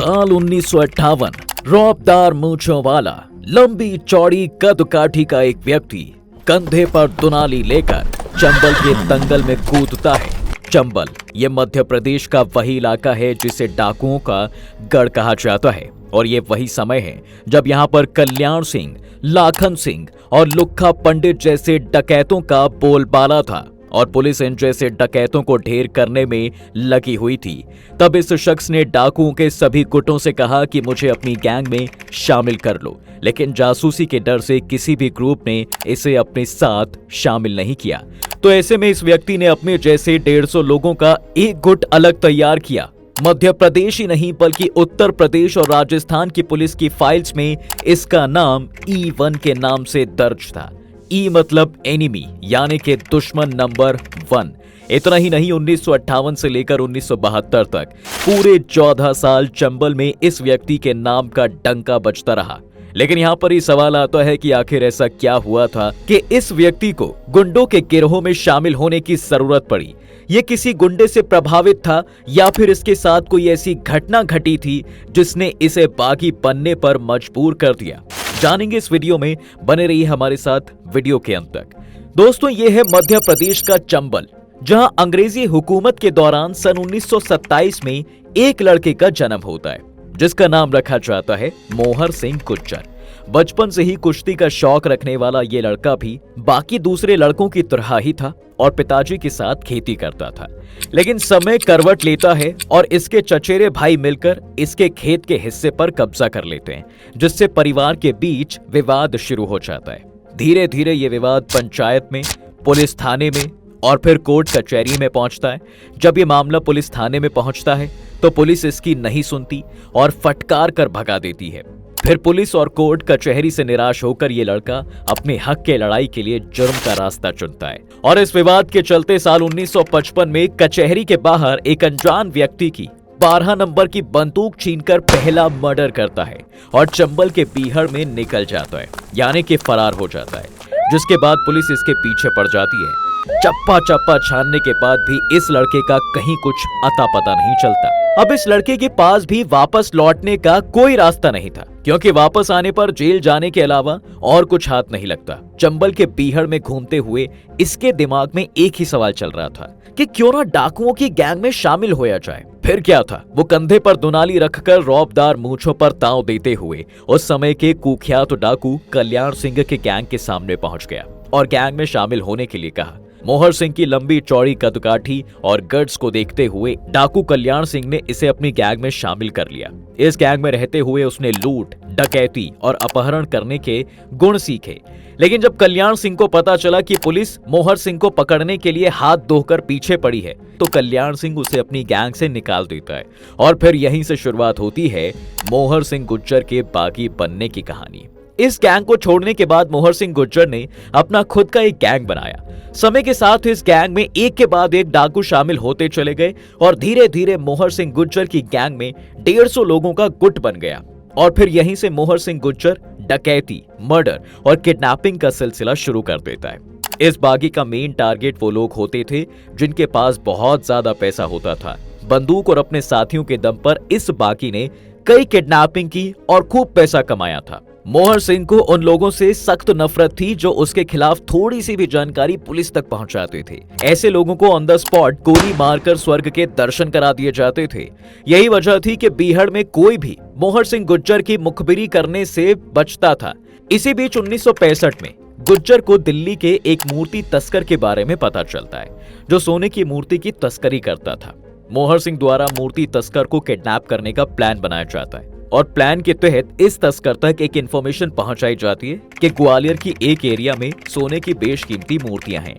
साल 1958। रौबदार मूंछों वाला, लंबी चौड़ी कद काठी का एक व्यक्ति कंधे पर दुनाली लेकर चंबल के दंगल में कूदता है। चंबल ये मध्य प्रदेश का वही इलाका है जिसे डाकुओं का गढ़ कहा जाता है और ये वही समय है जब यहाँ पर कल्याण सिंह, लाखन सिंह और लुक्खा पंडित जैसे डकैतों का बोलबाला था और पुलिस इन जैसे डकैतों को ढेर करने में लगी हुई थी। तब इस शख्स ने डाकुओं के सभी गुटों से कहा कि मुझे अपनी गैंग में शामिल कर लो, लेकिन जासूसी के डर से किसी भी ग्रुप ने इसे अपने साथ शामिल नहीं किया। तो ऐसे में इस व्यक्ति ने अपने जैसे 150 लोगों का एक गुट अलग तैयार किया। मध्य प्रदेश ही नहीं बल्कि उत्तर प्रदेश और राजस्थान की पुलिस की फाइल्स में इसका नाम E1 के नाम से दर्ज था। ई मतलब एनिमी यानी कि दुश्मन नंबर 1। इतना ही नहीं, 1958 से लेकर 1972 तक पूरे 14 साल चंबल में इस व्यक्ति के नाम का डंका बजता रहा। लेकिन यहाँ पर ही सवाल आता है कि आखिर ऐसा क्या हुआ था कि इस व्यक्ति को गुंडों के गिरोह में शामिल होने की जरूरत पड़ी। ये किसी गुंडे से प्रभावित था या फिर इसके साथ कोई ऐसी घटना घटी थी जिसने इसे बागी बनने पर मजबूर कर दिया। जानेंगे इस वीडियो में, बने रहिए हमारे साथ वीडियो के अंत तक। दोस्तों, ये है मध्य प्रदेश का चंबल, जहां अंग्रेजी हुकूमत के दौरान सन 1927 में एक लड़के का जन्म होता है जिसका नाम रखा जाता है मोहर सिंह गुज्जर। बचपन से ही कुश्ती का शौक रखने वाला ये लड़का भी बाकी दूसरे लड़कों की तरह ही था और पिताजी के साथ खेती करता था। लेकिन समय करवट लेता है और इसके चचेरे भाई मिलकर इसके खेत के हिस्से पर कब्जा कर लेते हैं, जिससे परिवार के बीच विवाद शुरू हो जाता है। धीरे धीरे ये विवाद पंचायत में, पुलिस थाने में और फिर कोर्ट कचहरी में पहुंचता है। जब ये मामला पुलिस थाने में पहुंचता है तो पुलिस इसकी नहीं सुनती और फटकार कर भगा देती है। फिर पुलिस और कोर्ट कचहरी से निराश होकर ये लड़का अपने हक के लड़ाई के लिए जुर्म का रास्ता चुनता है और इस विवाद के चलते साल 1955 में कचहरी के बाहर एक अनजान व्यक्ति की 12 नंबर की बंदूक छीनकर पहला मर्डर करता है और चंबल के बीहड़ में निकल जाता है, यानी कि फरार हो जाता है। जिसके बाद पुलिस इसके पीछे पड़ जाती है। चप्पा चप्पा छानने के बाद भी इस लड़के का कहीं कुछ अता पता नहीं चलता। अब इस लड़के के पास भी वापस लौटने का कोई रास्ता नहीं था, क्योंकि वापस आने पर जेल जाने के अलावा और कुछ हाथ नहीं लगता। चंबल के बीहड़ में घूमते हुए इसके दिमाग में एक ही सवाल चल रहा था कि क्यों ना डाकुओं की गैंग में शामिल होया जाए। फिर क्या था, वो कंधे पर दुनाली रखकर रौबदार मूंछों पर ताव देते हुए उस समय के कुख्यात डाकू कल्याण सिंह के गैंग के सामने पहुंच गया और गैंग में शामिल होने के लिए कहा। मोहर सिंह की लंबी चौड़ी कदकाठी और गट्स को देखते हुए डाकू कल्याण सिंह ने इसे अपनी गैंग में शामिल कर लिया। इस गैंग में रहते हुए उसने लूट, डकैती और अपहरण करने के गुण सीखे। लेकिन जब कल्याण सिंह को पता चला कि पुलिस मोहर सिंह को पकड़ने के लिए हाथ धोकर पीछे पड़ी है, तो कल्याण सिंह उसे अपनी गैंग से निकाल देता है और फिर यहीं से शुरुआत होती है मोहर सिंह गुज्जर के बागी बनने की कहानी। इस गैंग को छोड़ने के बाद मोहर सिंह गुज्जर ने अपना खुद का एक गैंग बनाया। समय के साथ इस गैंग में एक के बाद एक डाकू शामिल होते चले गए और धीरे धीरे मोहर सिंह गुज्जर की गैंग में 150 लोगों का गुट बन गया और फिर यहीं से मोहर सिंह गुज्जर डकैती, मर्डर और किडनैपिंग का सिलसिला शुरू कर देता है। इस बागी का मेन टारगेट वो लोग होते थे जिनके पास बहुत ज्यादा पैसा होता था। बंदूक और अपने साथियों के दम पर इस बागी ने कई किडनैपिंग की और खूब पैसा कमाया था। मोहर सिंह को उन लोगों से सख्त नफरत थी जो उसके खिलाफ थोड़ी सी भी जानकारी पुलिस तक पहुंचाते थे। ऐसे लोगों को ऑन द स्पॉट गोली मारकर स्वर्ग के दर्शन करा दिए जाते थे। यही वजह थी कि बीहड़ में कोई भी मोहर सिंह गुज्जर की मुखबिरी करने से बचता था। इसी बीच 1965 में गुज्जर को दिल्ली के एक मूर्ति तस्कर के बारे में पता चलता है जो सोने की मूर्ति की तस्करी करता था। मोहर सिंह द्वारा मूर्ति तस्कर को किडनैप करने का प्लान बनाया जाता है और प्लान के तहत इस तस्कर तक एक इंफॉर्मेशन पहुंचाई जाती है कि ग्वालियर की एक एरिया में सोने की बेशकीमती मूर्तियां हैं।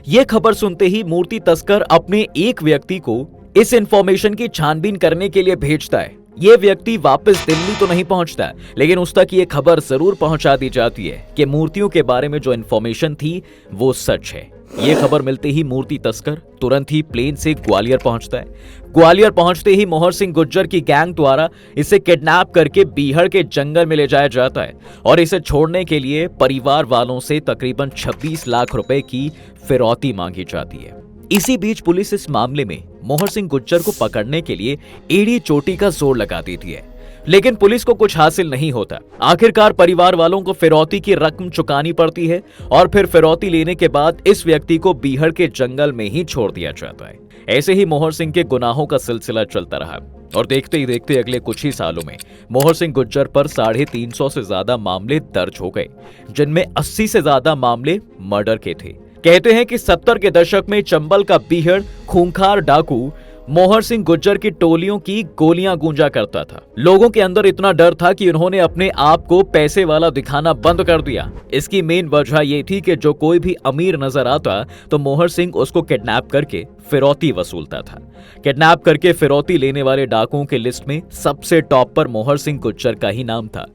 ये खबर सुनते ही मूर्ति तस्कर अपने एक व्यक्ति को इस इंफॉर्मेशन की छानबीन करने के लिए भेजता है। ये व्यक्ति वापस दिल्ली तो नहीं पहुंचता, लेकिन उस तक ये खबर जरूर पहुंचा दी जाती है कि मूर्तियों के बारे में जो इंफॉर्मेशन थी वो सच है। ये खबर मिलते ही मूर्ति तस्कर तुरंत ही प्लेन से ग्वालियर पहुंचता है। ग्वालियर पहुंचते ही मोहर सिंह गुज्जर की गैंग द्वारा इसे किडनैप करके बीहड़ के जंगल में ले जाया जाता है और इसे छोड़ने के लिए परिवार वालों से तकरीबन 26 लाख रुपए की फिरौती मांगी जाती है। इसी बीच पुलिस इस मामले में मोहर सिंह गुज्जर को पकड़ने के लिए एड़ी चोटी का जोर लगा देती है, लेकिन पुलिस को कुछ हासिल नहीं होता। आखिरकार परिवार वालों को फिरौती की रकम चुकानी पड़ती है और फिर फिरौती लेने के बाद इस व्यक्ति को बीहड़ के जंगल में ही छोड़ दिया जाता है। ऐसे ही मोहर सिंह के गुनाहों का सिलसिला चलता रहा और देखते ही देखते अगले कुछ ही सालों में मोहर सिंह गुज्जर पर 350 से ज्यादा मामले दर्ज हो गए, जिनमें 80 से ज्यादा मामले मर्डर के थे। कहते हैं कि 70 के दशक में चंबल का बीहड़ खूंखार डाकू मोहर सिंह गुज्जर की टोलियों की गोलियां गूंजा करता था। लोगों के अंदर इतना डर था कि उन्होंने अपने आप को पैसे वाला दिखाना बंद कर दिया। इसकी मेन वजह ये थी कि जो कोई भी अमीर नजर आता तो मोहर सिंह उसको किडनैप करके फिरौती वसूलता था। किडनैप करके फिरौती लेने वाले डाकुओं के लिस्ट में सबसे टॉप पर मोहर सिंह गुज्जर का ही नाम था।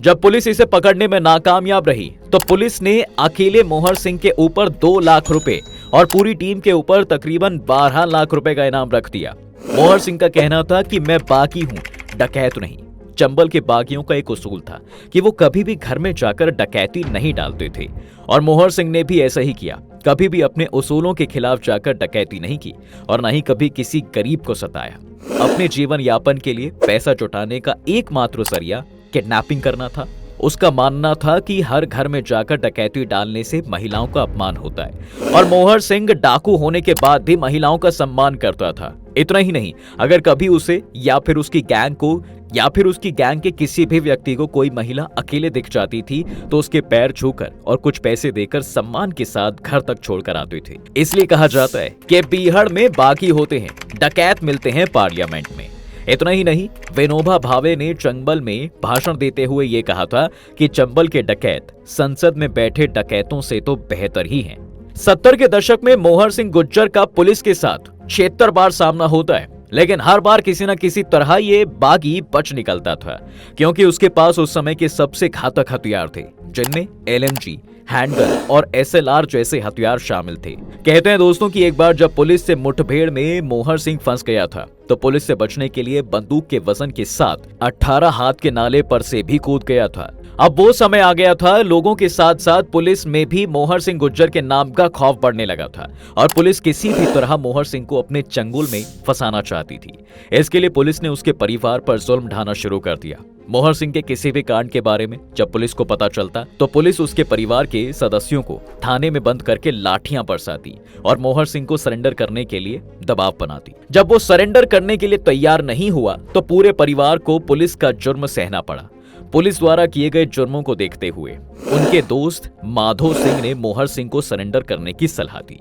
जब पुलिस इसे पकड़ने में नाकामयाब रही तो पुलिस ने अकेले मोहर सिंह के ऊपर 2 लाख रुपए और पूरी टीम के ऊपर तकरीबन 12 लाख रुपए का इनाम रख दिया। मोहर सिंह का कहना था कि मैं बागी हूं, डकैत नहीं। चंबल के बागियों का एक उसूल था कि वो कभी भी घर में जाकर डकैती नहीं डालते थे और मोहर सिंह ने भी ऐसा ही किया। कभी भी अपने उसूलों के खिलाफ जाकर डकैती नहीं की और न ही कभी किसी गरीब को सताया। अपने जीवन यापन के लिए पैसा जुटाने का एकमात्र जरिया किडनैपिंग करना था। उसका मानना था कि हर घर में जाकर डकैती डालने से महिलाओं का अपमान होता है और मोहर सिंह डाकू होने के बाद भी महिलाओं का सम्मान करता था। इतना ही नहीं, अगर कभी उसे या फिर उसकी गैंग को या फिर उसकी गैंग के किसी भी व्यक्ति को कोई महिला अकेले दिख जाती थी तो उसके पैर छूकर और कुछ पैसे देकर सम्मान के साथ घर तक छोड़कर आते थे। इसलिए कहा जाता है कि बीहड़ में बागी होते हैं, डकैत मिलते हैं पार्लियामेंट में। इतना ही नहीं, विनोबा भावे ने चंबल में भाषण देते हुए ये कहा था कि चंबल के डकैत संसद में बैठे डकैतों से तो बेहतर ही हैं। 70 के दशक में मोहर सिंह गुज्जर का पुलिस के साथ 76 बार सामना होता है, लेकिन हर बार किसी न किसी तरह ये बागी बच निकलता था, क्योंकि उसके पास उस समय के सबसे घातक हथियार थे, जिनमें LMG, हैंडगन और SLR जैसे हथियार शामिल थे। कहते हैं दोस्तों कि एक बार जब पुलिस से मुठभेड़ में मोहर सिंह फंस गया था तो पुलिस से बचने के लिए बंदूक के वजन के साथ 18 हाथ के नाले पर से भी कूद गया था। अब वो समय आ गया था, लोगों के साथ साथ पुलिस में भी मोहर सिंह गुज्जर के नाम का खौफ बढ़ने लगा था और पुलिस किसी भी तरह मोहर सिंह को अपने चंगुल में फंसाना चाहती थी। इसके लिए पुलिस ने उसके परिवार पर जुल्म ढाना शुरू कर दिया। मोहर सिंह के किसी भी कांड के बारे में जब पुलिस को पता चलता तो पुलिस उसके परिवार के सदस्यों को थाने में बंद करके लाठियां बरसाती और मोहर सिंह को सरेंडर करने के लिए दबाव बनाती। जब वो सरेंडर करने के लिए तैयार नहीं हुआ तो पूरे परिवार को पुलिस का जुर्म सहना पड़ा। पुलिस द्वारा किए गए जुर्मों को देखते हुए उनके दोस्त माधो सिंह ने मोहर सिंह को सरेंडर करने की सलाह दी।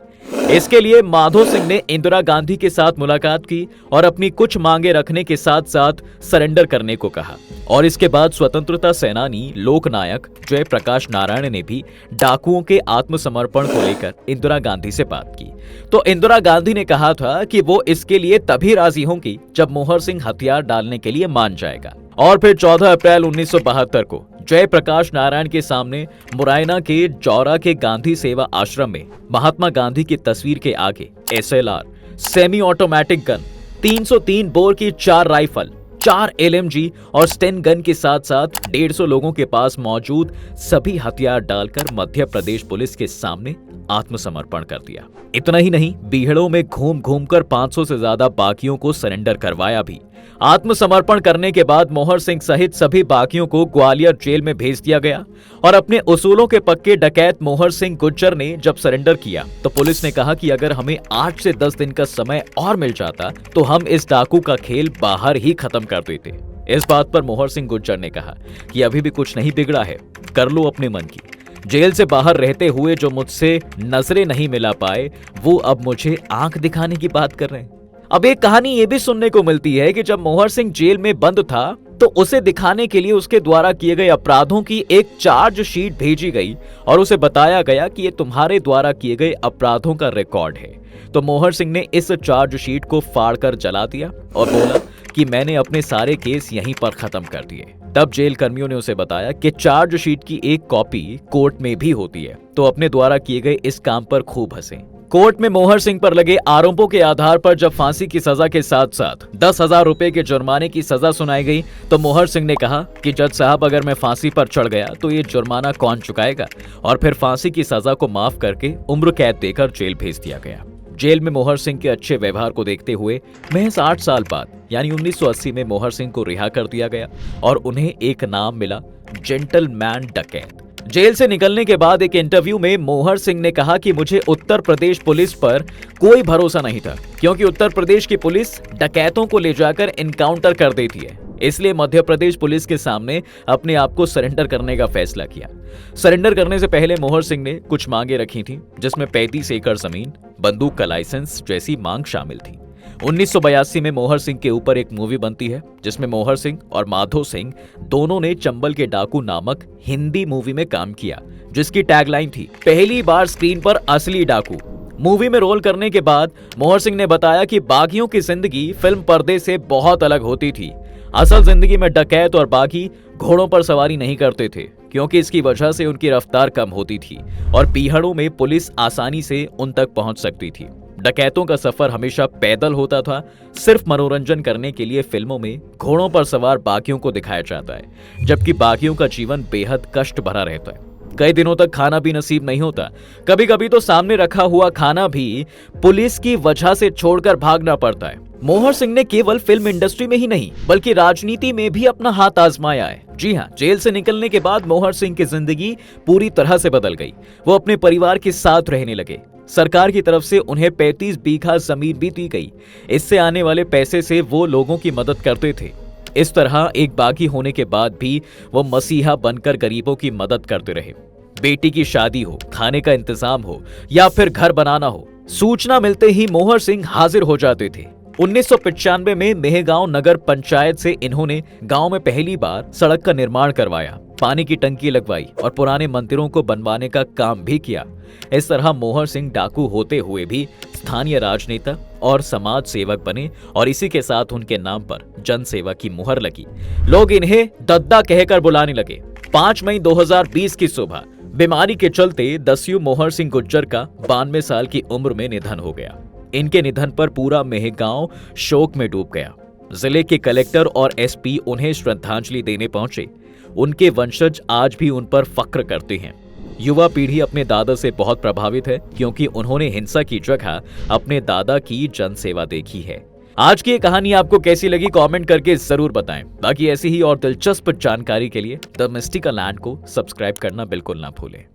इसके लिए माधो सिंह ने इंदिरा गांधी के साथ मुलाकात की और अपनी कुछ मांगे रखने के साथ साथ सरेंडर करने को कहा। और इसके बाद स्वतंत्रता सेनानी लोकनायक जयप्रकाश नारायण ने भी डाकुओं के आत्मसमर्पण को लेकर इंदिरा गांधी से बात की। तो इंदिरा गांधी ने कहा था कि वो इसके लिए तभी राजी होंगी जब मोहर सिंह हथियार डालने के लिए मान जाएगा। और फिर 14 अप्रैल 1972 को जयप्रकाश नारायण के सामने मुरैना के जौरा के गांधी सेवा आश्रम में महात्मा गांधी की तस्वीर के आगे SLR, semi automatic gun, 303 bore की 4 राइफल, 4 LMG और स्टेन गन के साथ साथ 150 लोगों के पास मौजूद सभी हथियार डालकर मध्य प्रदेश पुलिस के सामने आत्मसमर्पण कर दिया। इतना ही नहीं, बीहड़ों में घूम घूमकर 500 से ज्यादा बागियों को सरेंडर करवाया भी। आत्मसमर्पण करने के बाद मोहर सिंह सहित सभी बागियों को ग्वालियर जेल में भेज दिया गया और अपने उसूलों के पक्के डकैत मोहर सिंह गुज्जर ने जब सरेंडर किया तो पुलिस ने कहा कि अगर हमें 8 से 10 दिन का समय और मिल जाता तो हम इस डाकू का खेल बाहर ही खत्म कर देते। इस बात पर मोहर सिंह गुज्जर ने कहा कि अभी भी कुछ नहीं बिगड़ा है, कर लो अपने मन की। जेल से बाहर रहते हुए जो मुझसे नजरें नहीं मिला पाए वो अब मुझे आंख दिखाने की बात कर रहे हैं। अब एक कहानी ये भी सुनने को मिलती है कि जब मोहर सिंह जेल में बंद था तो उसे दिखाने के लिए उसके द्वारा किए गए अपराधों की एक चार्ज शीट भेजी गई और उसे बताया गया कि ये तुम्हारे द्वारा किए गए अपराधों का रिकॉर्ड है। तो मोहर सिंह ने इस चार्ज शीट को फाड़कर जला दिया और बोला कि मैंने अपने सारे केस यहीं पर खत्म कर दिए। तब जेल कर्मियों ने उसे बताया कि चार्ज शीट की एक कॉपी कोर्ट में भी होती है, तो अपने द्वारा किए गए इस काम पर खूब हंसे। कोर्ट में मोहर सिंह पर लगे आरोपों के आधार पर जब फांसी की सजा के साथ साथ 10,000 रुपए के जुर्माने की सजा सुनाई गई तो मोहर सिंह ने कहा कि जज साहब, अगर मैं फांसी पर चढ़ गया तो ये जुर्माना कौन चुकाएगा, और फिर फांसी की सजा को माफ करके उम्र कैद देकर जेल भेज दिया गया। जेल में मोहर सिंह के अच्छे व्यवहार को देखते हुए महज 8 साल बाद यानी 1980 में मोहर सिंह को रिहा कर दिया गया और उन्हें एक नाम मिला, जेंटलमैन डकैत। जेल से निकलने के बाद एक इंटरव्यू में मोहर सिंह ने कहा कि मुझे उत्तर प्रदेश पुलिस पर कोई भरोसा नहीं था, क्योंकि उत्तर प्रदेश की पुलिस डकैतों को ले जाकर इनकाउंटर कर देती है। इसलिए मध्य प्रदेश पुलिस के सामने अपने आप को सरेंडर करने का फैसला किया। सरेंडर करने से पहले मोहर सिंह ने कुछ मांगे रखी थी, जिसमें 35 एकड़ जमीन, बंदूक का लाइसेंस जैसी मांग शामिल थी। 1982 में मोहर सिंह के ऊपर एक मूवी बनती है, जिसमें मोहर सिंह और माधो सिंह दोनों ने चंबल के डाकू नामक हिंदी मूवी में काम किया, जिसकी टैगलाइन थी, पहली बार स्क्रीन पर असली डाकू। मूवी में रोल करने के बाद मोहर सिंह ने बताया कि बागियों की जिंदगी फिल्म पर्दे से बहुत अलग होती थी। असल जिंदगी में डकैत और बागी घोड़ों पर सवारी नहीं करते थे, क्योंकि इसकी वजह से उनकी रफ्तार कम होती थी और पीहड़ों में पुलिस आसानी से उन तक पहुंच सकती थी। डकैतों का सफर हमेशा पैदल होता था। सिर्फ मनोरंजन करने के लिए फिल्मों में घोड़ों पर सवार बागियों को दिखाया जाता है, जबकि बागियों का जीवन बेहद कष्ट भरा रहता है। कई दिनों तक खाना भी नसीब नहीं होता। कभी कभी तो सामने रखा हुआ खाना भी पुलिस की वजह से छोड़कर भागना पड़ता है। मोहर सिंह ने केवल फिल्म इंडस्ट्री में ही नहीं, बल्कि राजनीति में भी अपना हाथ आजमाया है। जी हाँ, जेल से निकलने के बाद मोहर सिंह की जिंदगी पूरी तरह से बदल गई। वो अपने परिवार के साथ रहने लगे। सरकार की तरफ से उन्हें 35 बीघा जमीन भी दी गई। इससे आने वाले पैसे से वो लोगों की मदद करते थे। इस तरह एक बागी होने के बाद भी वो मसीहा बनकर गरीबों की मदद करते रहे। बेटी की शादी हो, खाने का इंतजाम हो या फिर घर बनाना हो, सूचना मिलते ही मोहर सिंह हाजिर हो जाते थे। 1995 में मेहगांव नगर पंचायत से इन्होंने गांव में पहली बार सड़क का निर्माण करवाया, पानी की टंकी लगवाई और पुराने मंदिरों को बनवाने का काम भी किया। इस तरह मोहर सिंह डाकू होते हुए भी स्थानीय राजनेता और समाज सेवक बने और इसी के साथ उनके नाम पर जन सेवा की मुहर लगी। लोग इन्हें दद्दा कहकर बुलाने लगे। 5 मई 2020 की सुबह बीमारी के चलते दस्यु मोहर सिंह गुज्जर का 92 साल की उम्र में निधन हो गया। इनके निधन पर पूरा मेहगांव शोक में डूब गया। जिले के कलेक्टर और एसपी उन्हें श्रद्धांजलि देने पहुंचे। उनके वंशज आज भी उन पर फक्र करते हैं। युवा पीढ़ी अपने दादा से बहुत प्रभावित है, क्योंकि उन्होंने हिंसा की जगह अपने दादा की जनसेवा देखी है। आज की ये कहानी आपको कैसी लगी कमेंट करके जरूर बताएं। बाकी ऐसी ही और दिलचस्प जानकारी के लिए द मिस्टिकल लैंड को सब्सक्राइब करना बिल्कुल ना भूलें।